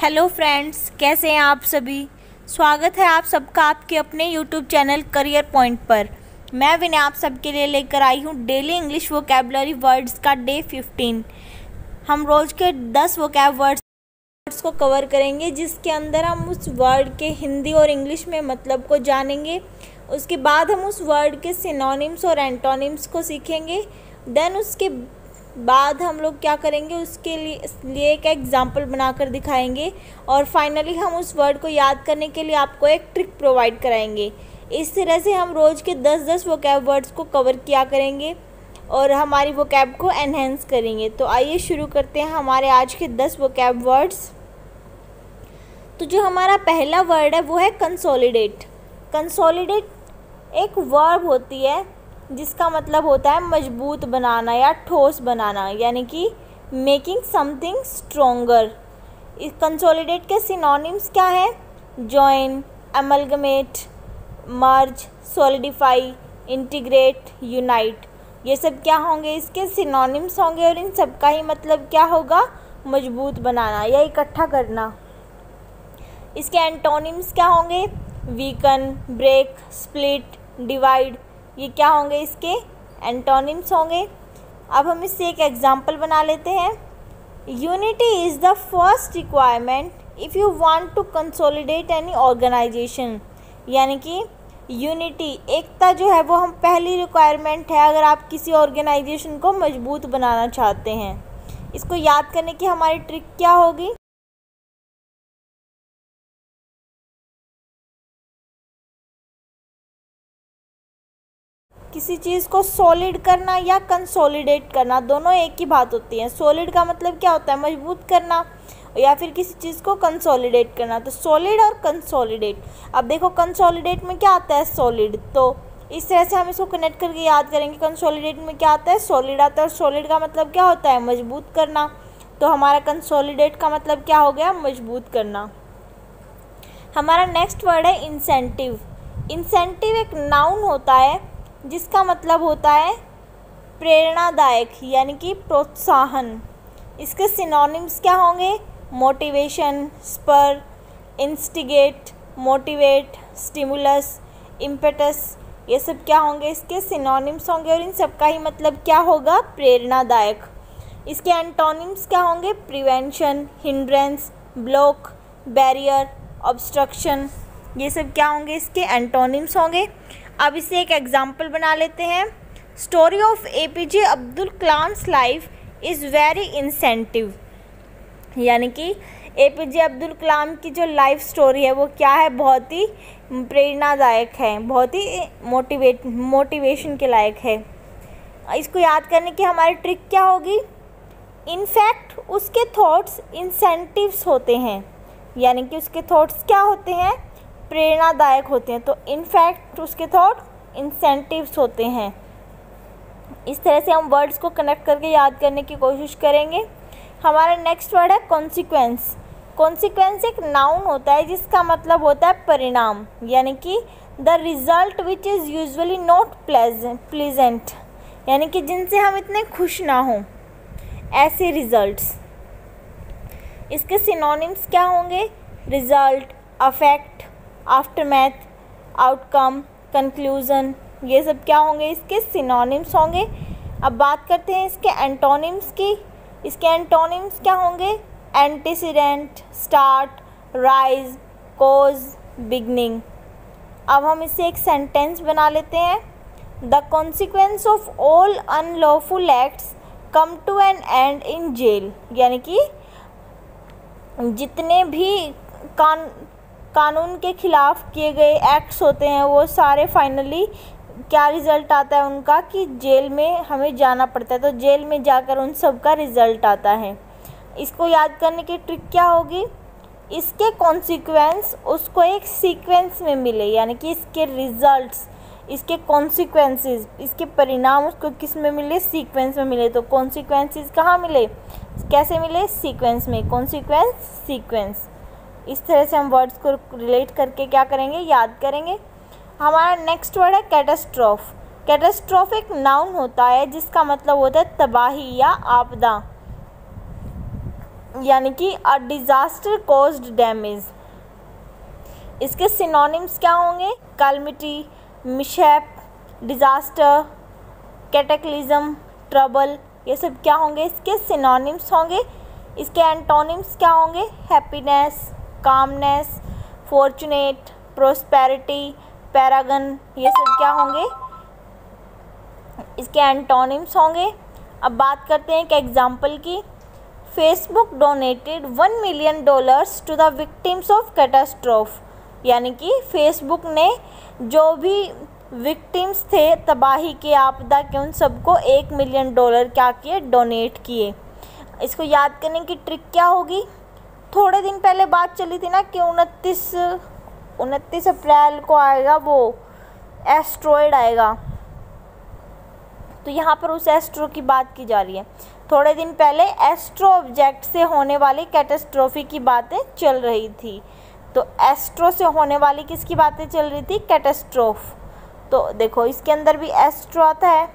Hello friends, कैसे हैं आप सभी। स्वागत है आप सबका आपके अपने यूट्यूब चैनल करियर पॉइंट पर। मैं विनय आप सबके लिए लेकर आई हूँ डेली इंग्लिश वोकैबुलरी वर्ड्स का डे 15। हम रोज़ के 10 वोकैब वर्ड्स को कवर करेंगे, जिसके अंदर हम उस वर्ड के हिंदी और इंग्लिश में मतलब को जानेंगे। उसके बाद हम उस वर्ड के सिनोनिम्स और एंटोनिम्स को सीखेंगे। देन उसके बाद हम लोग क्या करेंगे, उसके लिए एक एग्जाम्पल बनाकर दिखाएंगे। और फाइनली हम उस वर्ड को याद करने के लिए आपको एक ट्रिक प्रोवाइड कराएंगे। इस तरह से हम रोज़ के 10-10 वोकैब वर्ड्स को कवर किया करेंगे और हमारी वोकैब को एनहेंस करेंगे। तो आइए शुरू करते हैं हमारे आज के 10 वोकैब वर्ड्स। तो जो हमारा पहला वर्ड है वो है कंसोलिडेट। कंसोलिडेट एक वर्ब होती है जिसका मतलब होता है मजबूत बनाना या ठोस बनाना, यानी कि मेकिंग समथिंग स्ट्रोंगर। इस कंसोलिडेट के सिनोनिम्स क्या है? जॉइन, अमलगमेट, मर्ज, सॉलिडिफाई, इंटीग्रेट, यूनाइट। ये सब क्या होंगे? इसके सिनोनिम्स होंगे और इन सब का ही मतलब क्या होगा? मजबूत बनाना या इकट्ठा करना। इसके एंटोनिम्स क्या होंगे? Weaken, break, split, divide. ये क्या होंगे? इसके एंटोनिम्स होंगे। अब हम इससे एक एग्जाम्पल बना लेते हैं। Unity is the first requirement if you want to consolidate any organisation. यानी कि यूनिटी, एकता जो है वो हम पहली रिक्वायरमेंट है अगर आप किसी ऑर्गेनाइजेशन को मजबूत बनाना चाहते हैं। इसको याद करने की हमारी ट्रिक क्या होगी? किसी चीज़ को सॉलिड करना या कंसोलिडेट करना, दोनों एक ही बात होती है। सॉलिड का मतलब क्या होता है? मजबूत करना, या फिर किसी चीज़ को कंसोलिडेट करना। तो सॉलिड और कंसोलिडेट। अब देखो कंसोलिडेट में क्या आता है? सॉलिड। तो इस तरह से हम इसको कनेक्ट करके याद करेंगे। कंसोलिडेट में क्या आता है? सॉलिड आता है। और सॉलिड का मतलब क्या होता है? मजबूत करना। तो हमारा कंसोलिडेट का मतलब क्या हो गया? मजबूत करना। हमारा नेक्स्ट वर्ड है इंसेंटिव। इंसेंटिव एक नाउन होता है जिसका मतलब होता है प्रेरणादायक, यानी कि प्रोत्साहन। इसके सिनोनिम्स क्या होंगे? Motivation, spur, instigate, motivate, stimulus, impetus. ये सब क्या होंगे? इसके सिनोनिम्स होंगे और इन सब का ही मतलब क्या होगा? प्रेरणादायक। इसके एंटोनिम्स क्या होंगे? Prevention, hindrance, block, barrier, obstruction. ये सब क्या होंगे? इसके एंटोनिम्स होंगे। अब इसे एक एग्जाम्पल बना लेते हैं। Story of APJ Abdul Kalam's life is very incentive. यानी कि APJ अब्दुल कलाम की जो लाइफ स्टोरी है वो क्या है? बहुत ही प्रेरणादायक है, बहुत ही मोटिवेशन के लायक है। इसको याद करने की हमारी ट्रिक क्या होगी? इनफैक्ट उसके थॉट्स इंसेंटिव्स होते हैं, यानी कि उसके थॉट्स क्या होते हैं? प्रेरणादायक होते हैं। तो इनफैक्ट उसके थॉट इंसेंटिव्स होते हैं। इस तरह से हम वर्ड्स को कनेक्ट करके याद करने की कोशिश करेंगे। हमारा नेक्स्ट वर्ड है कॉन्सिक्वेंस। कॉन्सिक्वेंस एक नाउन होता है जिसका मतलब होता है परिणाम, यानी कि the result which is usually not pleasant, यानी कि जिनसे हम इतने खुश ना हों, ऐसे रिजल्ट्स। इसके सिनोनिम्स क्या होंगे? Result, affect, aftermath, outcome, conclusion. ये सब क्या होंगे? इसके सिनोनिम्स होंगे। अब बात करते हैं इसके एंटोनिम्स की। इसके एंटोनिम्स क्या होंगे? Antecedent, start, rise, cause, beginning. अब हम इसे एक सेंटेंस बना लेते हैं। The consequence of all unlawful acts come to N and in jail. यानी कि जितने भी कानून के खिलाफ किए गए एक्ट्स होते हैं वो सारे फाइनली क्या रिज़ल्ट आता है उनका? कि जेल में हमें जाना पड़ता है। तो जेल में जाकर उन सब का रिज़ल्ट आता है। इसको याद करने की ट्रिक क्या होगी? इसके कॉन्सिक्वेंस उसको एक सीक्वेंस में मिले, यानी कि इसके रिज़ल्ट्स, इसके कॉन्सिक्वेंसेस, इसके परिणाम उसको किस में मिले? सीक्वेंस में मिले। तो कॉन्सिक्वेंसेस कहाँ मिले? कैसे मिले? सीक्वेंस में। Consequence, sequence. इस तरह से हम वर्ड्स को रिलेट करके क्या करेंगे? याद करेंगे। हमारा नेक्स्ट वर्ड है कैटास्ट्रोफ। कैटास्ट्रोफ एक नाउन होता है जिसका मतलब होता है तबाही या आपदा। यानी कि अ डिज़ास्टर कॉज्ड डैमेज। इसके सिनोनिम्स क्या होंगे? कैलमिटी, मिशैप, डिज़ास्टर, कैटेक्लिज्म, ट्रबल, ये सब क्या होंगे? इसके सिनोनिम्स होंगे। इसके एंटोनिम्स क्या होंगे? Happiness, calmness, fortunate, prosperity, paragon, ये सब क्या होंगे? इसके एंटोनिम्स होंगे। अब बात करते हैं एक एग्जाम्पल की। Facebook donated $1 million to the victims of catastrophe. यानी कि फेसबुक ने जो भी विक्टिम्स थे तबाही के, आपदा के, उन सबको $1 million क्या किए? डोनेट किए। इसको याद करने की ट्रिक क्या होगी? थोड़े दिन पहले बात चली थी ना कि 29 अप्रैल को आएगा वो एस्ट्रॉयड आएगा, तो यहाँ पर उस एस्ट्रो की बात की जा रही है। थोड़े दिन पहले एस्ट्रो ऑब्जेक्ट से होने वाली कैटास्ट्रोफी की बातें चल रही थी। तो एस्ट्रो से होने वाली किसकी बातें चल रही थी? कैटास्ट्रोफ। तो देखो इसके अंदर भी एस्ट्रो आता है।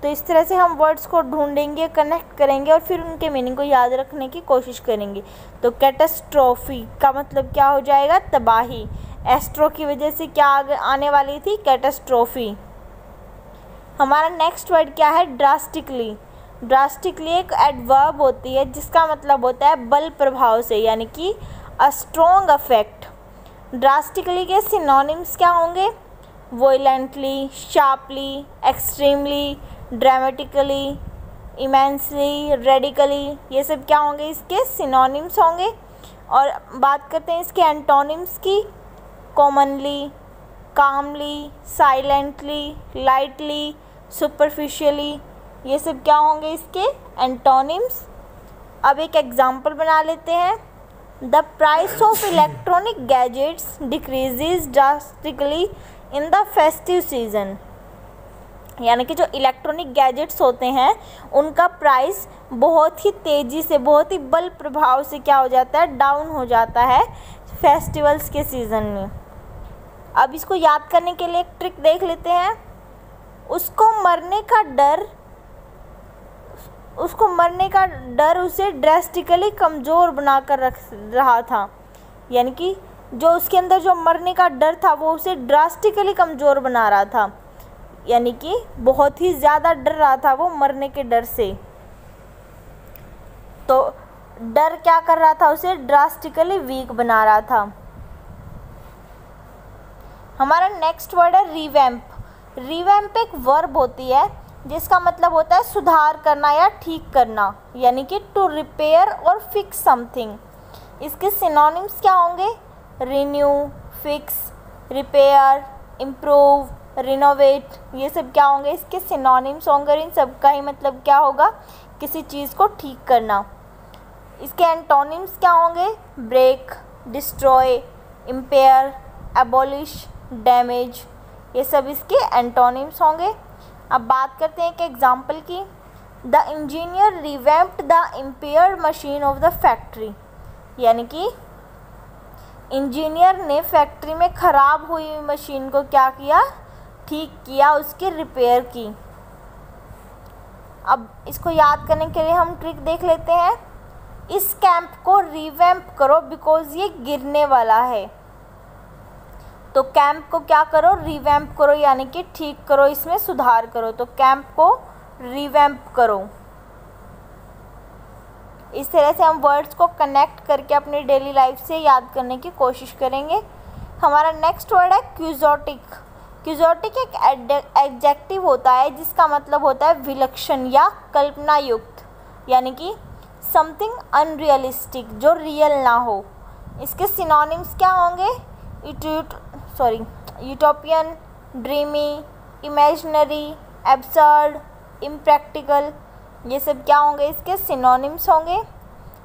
तो इस तरह से हम वर्ड्स को ढूंढेंगे, कनेक्ट करेंगे और फिर उनके मीनिंग को याद रखने की कोशिश करेंगे। तो कैटास्ट्रोफी का मतलब क्या हो जाएगा? तबाही। एस्ट्रो की वजह से क्या आने वाली थी? कैटास्ट्रोफी। हमारा नेक्स्ट वर्ड क्या है? ड्रास्टिकली। ड्रास्टिकली एक एडवर्ब होती है जिसका मतलब होता है बल प्रभाव से, यानी कि अ स्ट्रॉन्ग अफेक्ट। ड्रास्टिकली के सिनोनिम्स क्या होंगे? Violently, sharply, extremely, dramatically, immensely, radically, ये सब क्या होंगे? इसके सिनोनिम्स होंगे। और बात करते हैं इसके एंटोनिम्स की। कॉमनली, कामली, साइलेंटली, लाइटली, सुपरफिशियली, ये सब क्या होंगे? इसके एंटोनिम्स। अब एक एग्जाम्पल बना लेते हैं। The price of electronic gadgets decreases drastically in the festive season. यानी कि जो इलेक्ट्रॉनिक गैजेट्स होते हैं उनका प्राइस बहुत ही तेज़ी से, बहुत ही बल प्रभाव से क्या हो जाता है? डाउन हो जाता है फेस्टिवल्स के सीज़न में। अब इसको याद करने के लिए एक ट्रिक देख लेते हैं। उसको मरने का डर उसे ड्रास्टिकली कमज़ोर बनाकर रख रहा था। यानी कि जो उसके अंदर जो मरने का डर था वो उसे ड्रास्टिकली कमज़ोर बना रहा था, यानी कि बहुत ही ज़्यादा डर रहा था वो मरने के डर से। तो डर क्या कर रहा था? उसे ड्रास्टिकली वीक बना रहा था। हमारा नेक्स्ट वर्ड है रिवैम्प। रिवैम्प एक वर्ब होती है जिसका मतलब होता है सुधार करना या ठीक करना, यानी कि टू रिपेयर और फिक्स समथिंग। इसके सिनोनिम्स क्या होंगे? Renew, fix, repair, improve, renovate, ये सब क्या होंगे? इसके सिनोनिम्स होंगे। और इन सब का ही मतलब क्या होगा? किसी चीज़ को ठीक करना। इसके एंटोनिम्स क्या होंगे? Break, destroy, empire, abolish, damage, ये सब इसके एंटोनिम्स होंगे। अब बात करते हैं एक एग्जाम्पल की। The engineer revamped the impaired machine of the factory. यानी कि इंजीनियर ने फैक्ट्री में ख़राब हुई मशीन को क्या किया? ठीक किया, उसकी रिपेयर की। अब इसको याद करने के लिए हम ट्रिक देख लेते हैं। इस कैंप को रिवैम्प करो बिकॉज ये गिरने वाला है। तो कैंप को क्या करो? रिवैम्प करो, यानी कि ठीक करो, इसमें सुधार करो। तो कैंप को रिवैम्प करो। इस तरह से हम वर्ड्स को कनेक्ट करके अपनी डेली लाइफ से याद करने की कोशिश करेंगे। हमारा नेक्स्ट वर्ड है क्यूजोटिक। क्यूजोटिक एक एडजेक्टिव होता है जिसका मतलब होता है विलक्षण या कल्पना युक्त, यानी कि समथिंग अनरियलिस्टिक, जो रियल ना हो। इसके सिनोनिम्स क्या होंगे? Utopian, dreamy, imaginary, absurd, impractical, ये सब क्या होंगे? इसके सिनोनिम्स होंगे।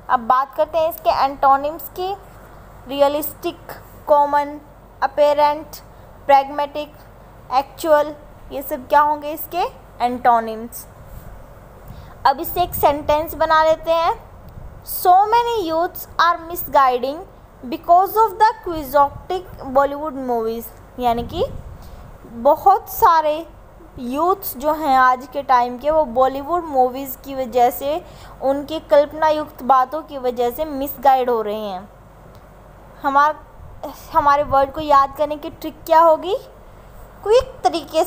अब बात करते हैं इसके एंटोनिम्स की। Realistic, common, apparent, pragmatic, actual, ये सब क्या होंगे? इसके एंटोनिम्स। अब इससे एक सेंटेंस बना लेते हैं। So many youths are misguiding because of the quixotic Bollywood movies. यानी कि बहुत सारे यूथ्स जो हैं आज के टाइम के, वो बॉलीवुड मूवीज़ की वजह से, उनकी कल्पना युक्त बातों की वजह से मिसगाइड हो रहे हैं। हमारे वर्ड को याद करने की ट्रिक क्या होगी? क्विक तरीके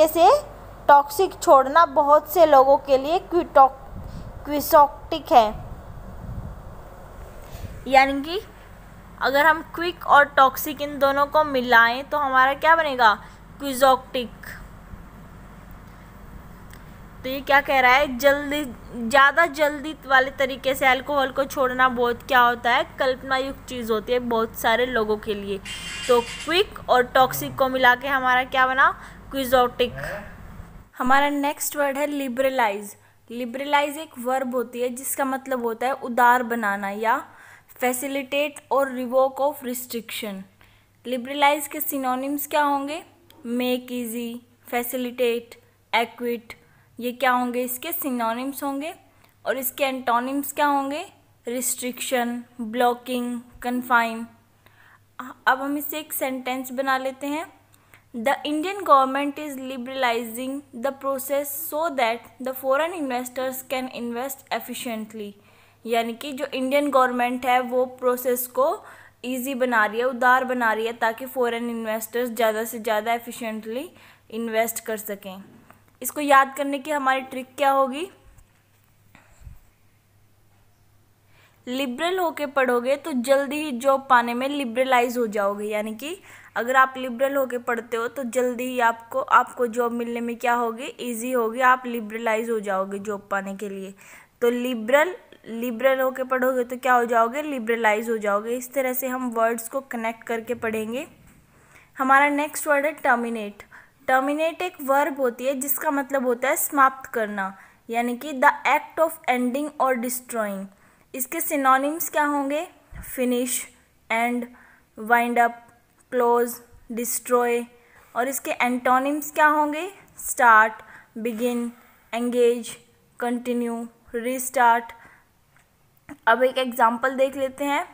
से टॉक्सिक छोड़ना बहुत से लोगों के लिए क्विसॉक्टिक है। यानी कि अगर हम क्विक और टॉक्सिक इन दोनों को मिलाएं तो हमारा क्या बनेगा? क्विजॉक्टिक। तो ये क्या कह रहा है? ज़्यादा जल्दी वाले तरीके से अल्कोहल को छोड़ना बहुत क्या होता है? कल्पना युक्त चीज़ होती है बहुत सारे लोगों के लिए। तो क्विक और टॉक्सिक को मिला के हमारा क्या बना? क्विजॉक्टिक। हमारा नेक्स्ट वर्ड है लिबरलाइज। लिबरलाइज एक वर्ब होती है जिसका मतलब होता है उदार बनाना या फैसिलिटेट और रिवोक ऑफ रिस्ट्रिक्शन। लिबरलाइज के सिनोनिम्स क्या होंगे? मेक इजी, फैसिलिटेट, एक्विट, ये क्या होंगे? इसके सिनोनिम्स होंगे। और इसके एंटोनिम्स क्या होंगे? Restriction, blocking, confine. अब हम इससे एक सेंटेंस बना लेते हैं। The Indian government is liberalising the process so that the foreign investors can invest efficiently. यानी कि जो इंडियन गवर्नमेंट है वो प्रोसेस को ईजी बना रही है, उदार बना रही है, ताकि फॉरेन इन्वेस्टर्स ज़्यादा से ज़्यादा एफिशिएंटली इन्वेस्ट कर सकें। इसको याद करने की हमारी ट्रिक क्या होगी? लिबरल होके पढ़ोगे तो जल्दी ही जॉब पाने में लिबरलाइज हो जाओगे। यानी कि अगर आप लिबरल होके पढ़ते हो तो जल्दी ही आपको जॉब मिलने में क्या होगी? ईजी होगी, आप लिबरलाइज हो जाओगे जॉब पाने के लिए। तो लिबरल होके पढ़ोगे तो क्या हो जाओगे? लिबरलाइज हो जाओगे। इस तरह से हम वर्ड्स को कनेक्ट करके पढ़ेंगे। हमारा नेक्स्ट वर्ड है टर्मिनेट। टर्मिनेट एक वर्ब होती है जिसका मतलब होता है समाप्त करना, यानी कि द एक्ट ऑफ एंडिंग और डिस्ट्रॉइंग। इसके सिनोनिम्स क्या होंगे? Finish, and, wind up, close, destroy. और इसके एंटोनिम्स क्या होंगे? Start, begin, engage, continue, restart. अब एक एग्जाम्पल देख लेते हैं।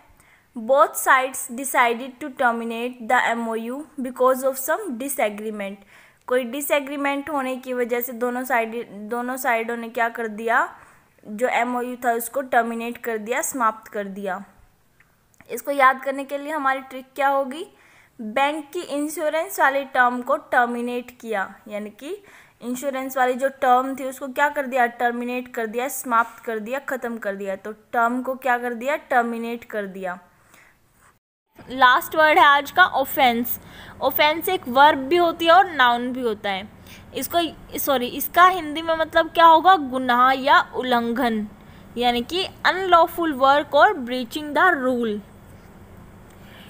Both sides decided to terminate the MOU because of some disagreement. कोई डिसएग्रीमेंट होने की वजह से दोनों साइडों ने क्या कर दिया? जो MOU था उसको टर्मिनेट कर दिया, समाप्त कर दिया। इसको याद करने के लिए हमारी ट्रिक क्या होगी? बैंक की इंश्योरेंस वाली टर्म को टर्मिनेट किया, यानी कि इंश्योरेंस वाली जो टर्म थी उसको क्या कर दिया? टर्मिनेट कर दिया, समाप्त कर दिया, ख़त्म कर दिया। तो टर्म को क्या कर दिया? टर्मिनेट कर दिया। लास्ट वर्ड है आज का ऑफेंस। ऑफेंस एक वर्ब भी होती है और नाउन भी होता है। इसका हिंदी में मतलब क्या होगा? गुनाह या उल्लंघन, यानी कि अनलॉफुल वर्क और ब्रीचिंग द रूल।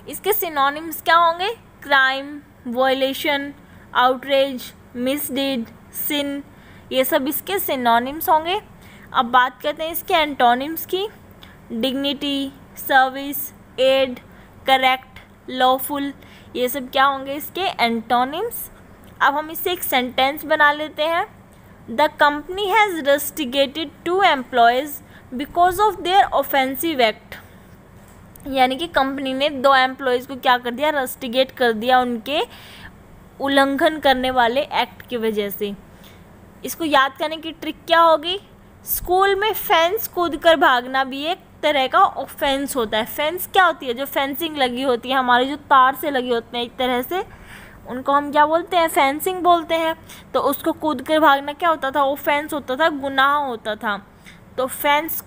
इसके सिनोनिम्स क्या होंगे? क्राइम, वायलेशन, आउटरेज, मिसडीड, सिन, ये सब इसके सिनोनिम्स होंगे। अब बात करते हैं इसके एंटोनिम्स की। Dignity, service, add, correct, lawful, ये सब क्या होंगे? इसके एंटोनिम्स। अब हम इससे एक सेंटेंस बना लेते हैं। The company has rusticated 2 employees because of their offensive act. यानी कि कंपनी ने 2 एम्प्लॉयज़ को क्या कर दिया? रस्टिगेट कर दिया, उनके उल्लंघन करने वाले एक्ट की वजह से। इसको याद करने की ट्रिक क्या होगी? स्कूल में फेंस कूद कर भागना भी एक तरह का ऑफेंस होता है। फेंस क्या होती है? जो फेंसिंग लगी होती है, हमारे जो तार से लगे होते हैं एक तरह से, उनको हम क्या बोलते हैं? फेंसिंग बोलते हैं। तो उसको कूद कर भागना क्या होता था? ऑफेंस होता था, गुनाह होता था। तो फेंस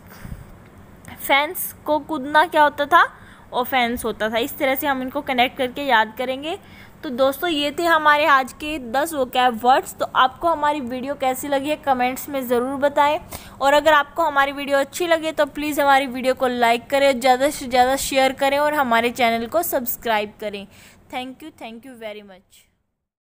को कूदना क्या होता था? ऑफेंस होता था। इस तरह से हम इनको कनेक्ट करके याद करेंगे। तो दोस्तों ये थे हमारे आज के 10 वोकैब वर्ड्स। तो आपको हमारी वीडियो कैसी लगी है कमेंट्स में ज़रूर बताएं। और अगर आपको हमारी वीडियो अच्छी लगे तो प्लीज़ हमारी वीडियो को लाइक करें, ज़्यादा से ज़्यादा शेयर करें और हमारे चैनल को सब्सक्राइब करें। Thank you very much.